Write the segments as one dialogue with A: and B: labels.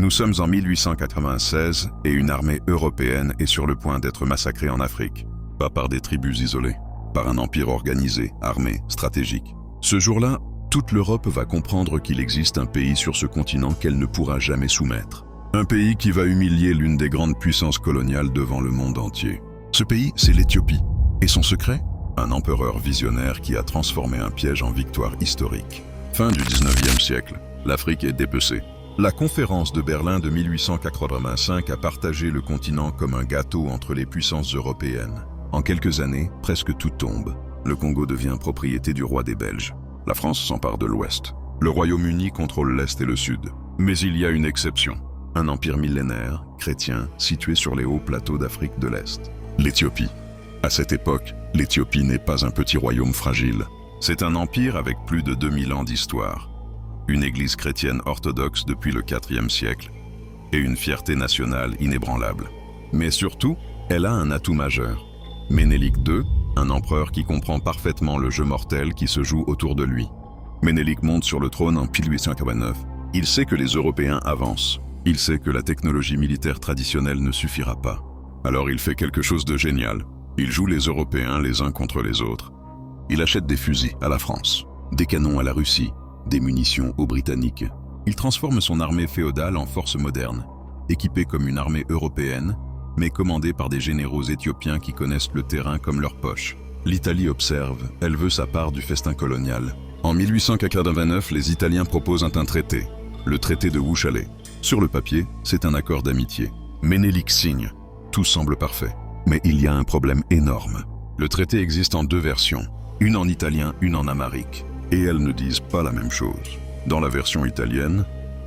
A: Nous sommes en 1896 et une armée européenne est sur le point d'être massacrée en Afrique. Pas par des tribus isolées, par un empire organisé, armé, stratégique. Ce jour-là, toute l'Europe va comprendre qu'il existe un pays sur ce continent qu'elle ne pourra jamais soumettre. Un pays qui va humilier l'une des grandes puissances coloniales devant le monde entier. Ce pays, c'est l'Éthiopie. Et son secret? Un empereur visionnaire qui a transformé un piège en victoire historique. Fin du 19e siècle, l'Afrique est dépecée. La conférence de Berlin de 1885 a partagé le continent comme un gâteau entre les puissances européennes. En quelques années, presque tout tombe. Le Congo devient propriété du roi des Belges. La France s'empare de l'Ouest. Le Royaume-Uni contrôle l'Est et le Sud. Mais il y a une exception. Un empire millénaire, chrétien, situé sur les hauts plateaux d'Afrique de l'Est. L'Éthiopie. À cette époque, l'Éthiopie n'est pas un petit royaume fragile. C'est un empire avec plus de 2000 ans d'histoire. Une église chrétienne orthodoxe depuis le IVe siècle. Et une fierté nationale inébranlable. Mais surtout, elle a un atout majeur. Ménélik II, un empereur qui comprend parfaitement le jeu mortel qui se joue autour de lui. Ménélik monte sur le trône en 1889. Il sait que les Européens avancent. Il sait que la technologie militaire traditionnelle ne suffira pas. Alors il fait quelque chose de génial. Il joue les Européens les uns contre les autres. Il achète des fusils à la France, des canons à la Russie, des munitions aux Britanniques. Il transforme son armée féodale en force moderne, équipée comme une armée européenne, mais commandée par des généraux éthiopiens qui connaissent le terrain comme leur poche. L'Italie observe, elle veut sa part du festin colonial. En 1889, les Italiens proposent un traité, le traité de Wuchale. Sur le papier, c'est un accord d'amitié. Ménélik signe. Tout semble parfait. Mais il y a un problème énorme. Le traité existe en deux versions, une en italien, une en amharique. Et elles ne disent pas la même chose. Dans la version italienne,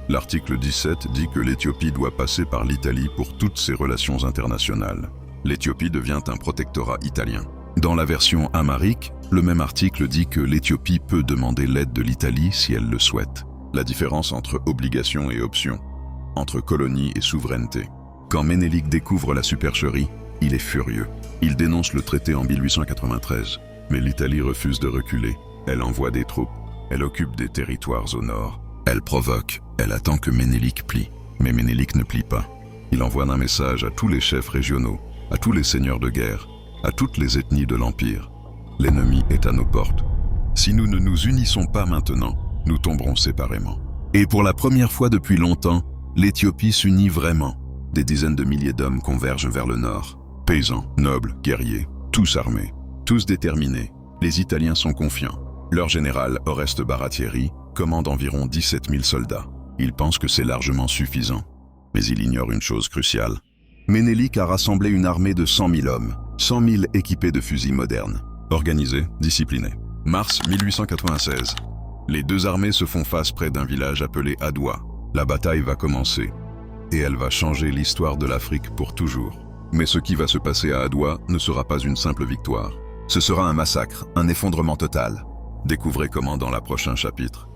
A: l'article 17 dit que l'Éthiopie doit passer par l'Italie pour toutes ses relations internationales. L'Éthiopie devient un protectorat italien. Dans la version amharique, le même article dit que l'Éthiopie peut demander l'aide de l'Italie si elle le souhaite. La différence entre obligation et option, entre colonie et souveraineté. Quand Ménélik découvre la supercherie, il est furieux. Il dénonce le traité en 1893. Mais l'Italie refuse de reculer. Elle envoie des troupes. Elle occupe des territoires au nord. Elle provoque. Elle attend que Ménélik plie. Mais Ménélik ne plie pas. Il envoie un message à tous les chefs régionaux, à tous les seigneurs de guerre, à toutes les ethnies de l'Empire. L'ennemi est à nos portes. Si nous ne nous unissons pas maintenant, nous tomberons séparément. Et pour la première fois depuis longtemps, l'Éthiopie s'unit vraiment. Des dizaines de milliers d'hommes convergent vers le nord. Paysans, nobles, guerriers, tous armés, tous déterminés. Les Italiens sont confiants. Leur général, Oreste Baratieri, commande environ 17 000 soldats. Il pense que c'est largement suffisant. Mais il ignore une chose cruciale. Ménélik a rassemblé une armée de 100 000 hommes, 100 000 équipés de fusils modernes, organisés, disciplinés. Mars 1896. Les deux armées se font face près d'un village appelé Adoua. La bataille va commencer. Et elle va changer l'histoire de l'Afrique pour toujours. Mais ce qui va se passer à Adoua ne sera pas une simple victoire. Ce sera un massacre, un effondrement total. Découvrez comment dans la prochain chapitre.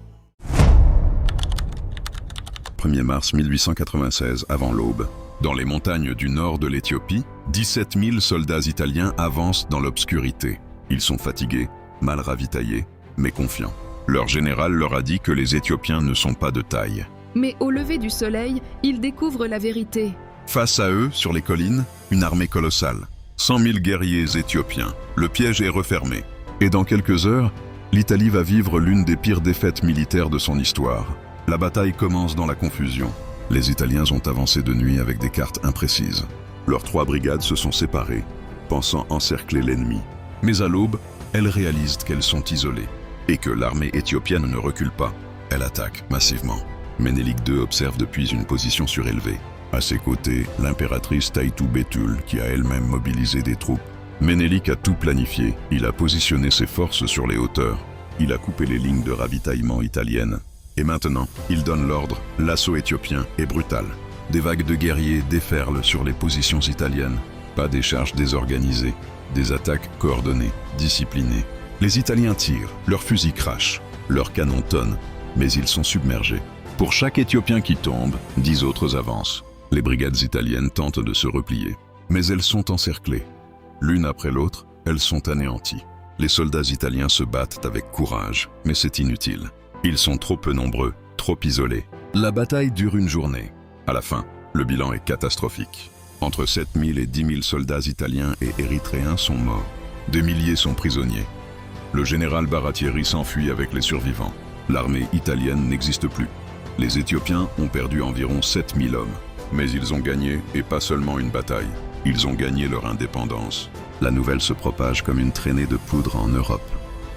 A: 1er mars 1896, avant l'aube. Dans les montagnes du nord de l'Éthiopie, 17 000 soldats italiens avancent dans l'obscurité. Ils sont fatigués, mal ravitaillés, mais confiants. Leur général leur a dit que les Éthiopiens ne sont pas de taille.
B: Mais au lever du soleil, ils découvrent la vérité.
A: Face à eux, sur les collines, une armée colossale. 100 000 guerriers éthiopiens. Le piège est refermé. Et dans quelques heures, l'Italie va vivre l'une des pires défaites militaires de son histoire. La bataille commence dans la confusion. Les Italiens ont avancé de nuit avec des cartes imprécises. Leurs 3 brigades se sont séparées, pensant encercler l'ennemi. Mais à l'aube, elles réalisent qu'elles sont isolées et que l'armée éthiopienne ne recule pas. Elle attaque massivement. Ménélik II observe depuis une position surélevée. À ses côtés, l'impératrice Taïtou Bétul, qui a elle-même mobilisé des troupes. Ménélik a tout planifié. Il a positionné ses forces sur les hauteurs. Il a coupé les lignes de ravitaillement italiennes. Et maintenant, il donne l'ordre. L'assaut éthiopien est brutal. Des vagues de guerriers déferlent sur les positions italiennes. Pas des charges désorganisées, des attaques coordonnées, disciplinées. Les Italiens tirent, leurs fusils crachent, leurs canons tonnent, mais ils sont submergés. Pour chaque Éthiopien qui tombe, 10 autres avancent. Les brigades italiennes tentent de se replier, mais elles sont encerclées. L'une après l'autre, elles sont anéanties. Les soldats italiens se battent avec courage, mais c'est inutile. Ils sont trop peu nombreux, trop isolés. La bataille dure une journée. À la fin, le bilan est catastrophique. Entre 7 000 et 10 000 soldats italiens et érythréens sont morts. Des milliers sont prisonniers. Le général Baratieri s'enfuit avec les survivants. L'armée italienne n'existe plus. Les Éthiopiens ont perdu environ 7 000 hommes. Mais ils ont gagné, et pas seulement une bataille. Ils ont gagné leur indépendance. La nouvelle se propage comme une traînée de poudre en Europe.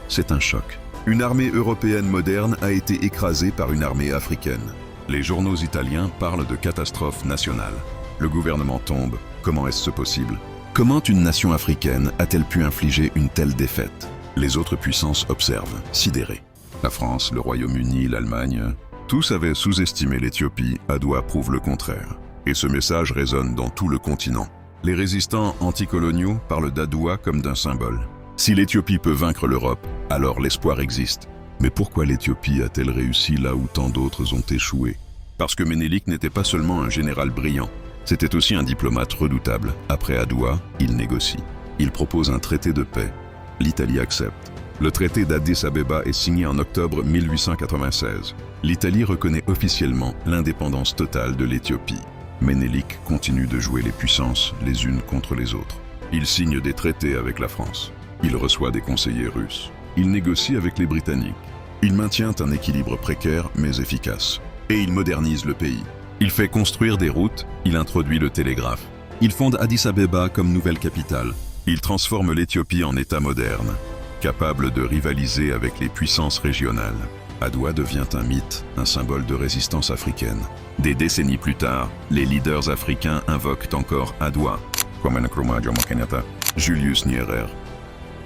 A: C'est un choc. Une armée européenne moderne a été écrasée par une armée africaine. Les journaux italiens parlent de catastrophe nationale. Le gouvernement tombe. Comment est-ce possible? Comment une nation africaine a-t-elle pu infliger une telle défaite? Les autres puissances observent, sidérées. La France, le Royaume-Uni, l'Allemagne, tous avaient sous-estimé l'Éthiopie. Adwa prouve le contraire. Et ce message résonne dans tout le continent. Les résistants anticoloniaux parlent d'Adwa comme d'un symbole. Si l'Éthiopie peut vaincre l'Europe, alors l'espoir existe. Mais pourquoi l'Éthiopie a-t-elle réussi là où tant d'autres ont échoué? Parce que Ménélik n'était pas seulement un général brillant, c'était aussi un diplomate redoutable. Après Adwa, il négocie. Il propose un traité de paix. L'Italie accepte. Le traité d'Addis Abeba est signé en octobre 1896. L'Italie reconnaît officiellement l'indépendance totale de l'Éthiopie. Ménélik continue de jouer les puissances les unes contre les autres. Il signe des traités avec la France. Il reçoit des conseillers russes. Il négocie avec les Britanniques. Il maintient un équilibre précaire mais efficace. Et il modernise le pays. Il fait construire des routes, il introduit le télégraphe. Il fonde Addis Abeba comme nouvelle capitale. Il transforme l'Éthiopie en État moderne, capable de rivaliser avec les puissances régionales. Adwa devient un mythe, un symbole de résistance africaine. Des décennies plus tard, les leaders africains invoquent encore Adwa, comme Nkrumah, Jomo Kenyatta, Julius Nyerere.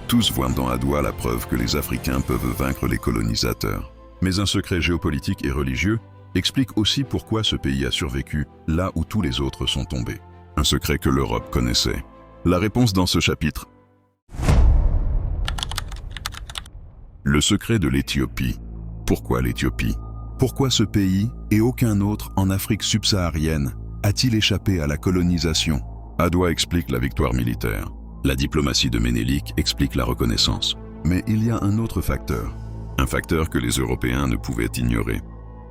A: Tous voient dans Adwa la preuve que les Africains peuvent vaincre les colonisateurs. Mais un secret géopolitique et religieux explique aussi pourquoi ce pays a survécu là où tous les autres sont tombés. Un secret que l'Europe connaissait. La réponse dans ce chapitre. Le secret de l'Éthiopie. Pourquoi l'Éthiopie? Pourquoi ce pays et aucun autre en Afrique subsaharienne a-t-il échappé à la colonisation? Adwa explique la victoire militaire. La diplomatie de Ménélik explique la reconnaissance. Mais il y a un autre facteur. Un facteur que les Européens ne pouvaient ignorer.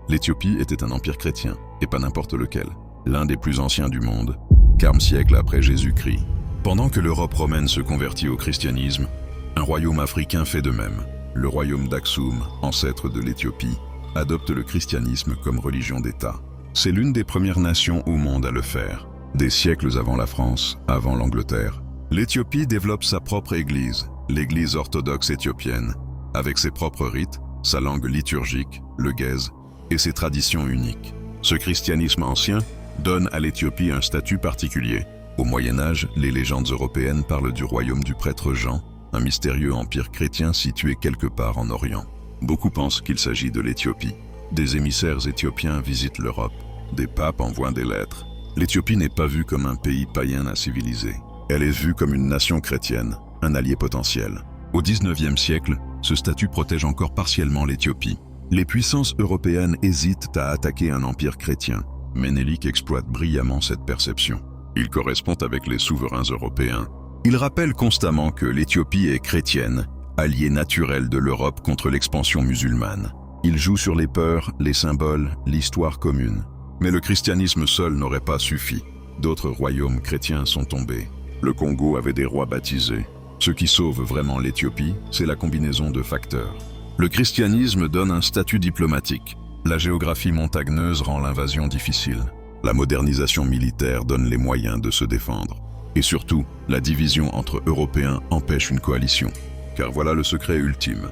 A: L'Éthiopie était un empire chrétien, et pas n'importe lequel. L'un des plus anciens du monde, 4 siècles après Jésus-Christ. Pendant que l'Europe romaine se convertit au christianisme, un royaume africain fait de même. Le royaume d'Aksum, ancêtre de l'Éthiopie, adopte le christianisme comme religion d'État. C'est l'une des premières nations au monde à le faire. Des siècles avant la France, avant l'Angleterre, l'Éthiopie développe sa propre église, l'église orthodoxe éthiopienne, avec ses propres rites, sa langue liturgique, le guèze, et ses traditions uniques. Ce christianisme ancien donne à l'Éthiopie un statut particulier. Au Moyen-Âge, les légendes européennes parlent du royaume du prêtre Jean, un mystérieux empire chrétien situé quelque part en Orient. Beaucoup pensent qu'il s'agit de l'Éthiopie. Des émissaires éthiopiens visitent l'Europe. Des papes envoient des lettres. L'Éthiopie n'est pas vue comme un pays païen à civiliser. Elle est vue comme une nation chrétienne, un allié potentiel. Au XIXe siècle, ce statut protège encore partiellement l'Éthiopie. Les puissances européennes hésitent à attaquer un empire chrétien. Ménélik exploite brillamment cette perception. Il correspond avec les souverains européens. Il rappelle constamment que l'Éthiopie est chrétienne, alliée naturelle de l'Europe contre l'expansion musulmane. Il joue sur les peurs, les symboles, l'histoire commune. Mais le christianisme seul n'aurait pas suffi. D'autres royaumes chrétiens sont tombés. Le Congo avait des rois baptisés. Ce qui sauve vraiment l'Éthiopie, c'est la combinaison de facteurs. Le christianisme donne un statut diplomatique. La géographie montagneuse rend l'invasion difficile. La modernisation militaire donne les moyens de se défendre. Et surtout, la division entre Européens empêche une coalition. Car voilà le secret ultime.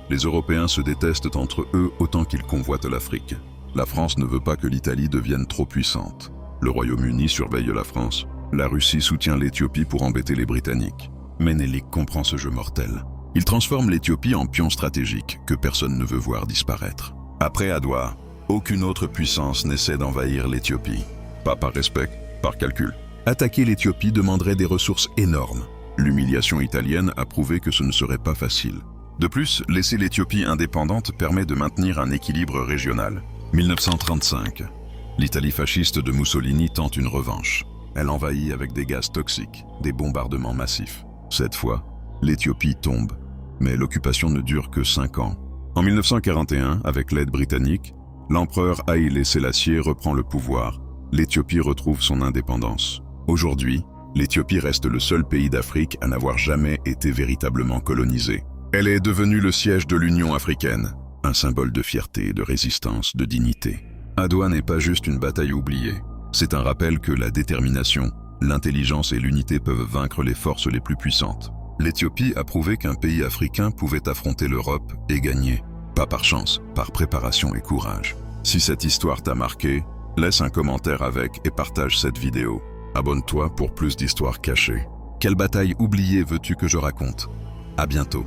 A: Les Européens se détestent entre eux autant qu'ils convoitent l'Afrique. La France ne veut pas que l'Italie devienne trop puissante. Le Royaume-Uni surveille la France. La Russie soutient l'Éthiopie pour embêter les Britanniques. Ménélik comprend ce jeu mortel. Il transforme l'Éthiopie en pion stratégique que personne ne veut voir disparaître. Après Adwa, aucune autre puissance n'essaie d'envahir l'Éthiopie. Pas par respect, par calcul. Attaquer l'Éthiopie demanderait des ressources énormes. L'humiliation italienne a prouvé que ce ne serait pas facile. De plus, laisser l'Éthiopie indépendante permet de maintenir un équilibre régional. 1935. L'Italie fasciste de Mussolini tente une revanche. Elle envahit avec des gaz toxiques, des bombardements massifs. Cette fois, l'Éthiopie tombe. Mais l'occupation ne dure que 5 ans. En 1941, avec l'aide britannique, l'empereur Haïlé Sélassié reprend le pouvoir. l'Éthiopie retrouve son indépendance. Aujourd'hui, l'Éthiopie reste le seul pays d'Afrique à n'avoir jamais été véritablement colonisé. Elle est devenue le siège de l'Union africaine, un symbole de fierté, de résistance, de dignité. Adwa n'est pas juste une bataille oubliée. C'est un rappel que la détermination, l'intelligence et l'unité peuvent vaincre les forces les plus puissantes. L'Éthiopie a prouvé qu'un pays africain pouvait affronter l'Europe et gagner. Pas par chance, par préparation et courage. Si cette histoire t'a marqué, laisse un commentaire avec et partage cette vidéo. Abonne-toi pour plus d'histoires cachées. Quelle bataille oubliée veux-tu que je raconte? À bientôt.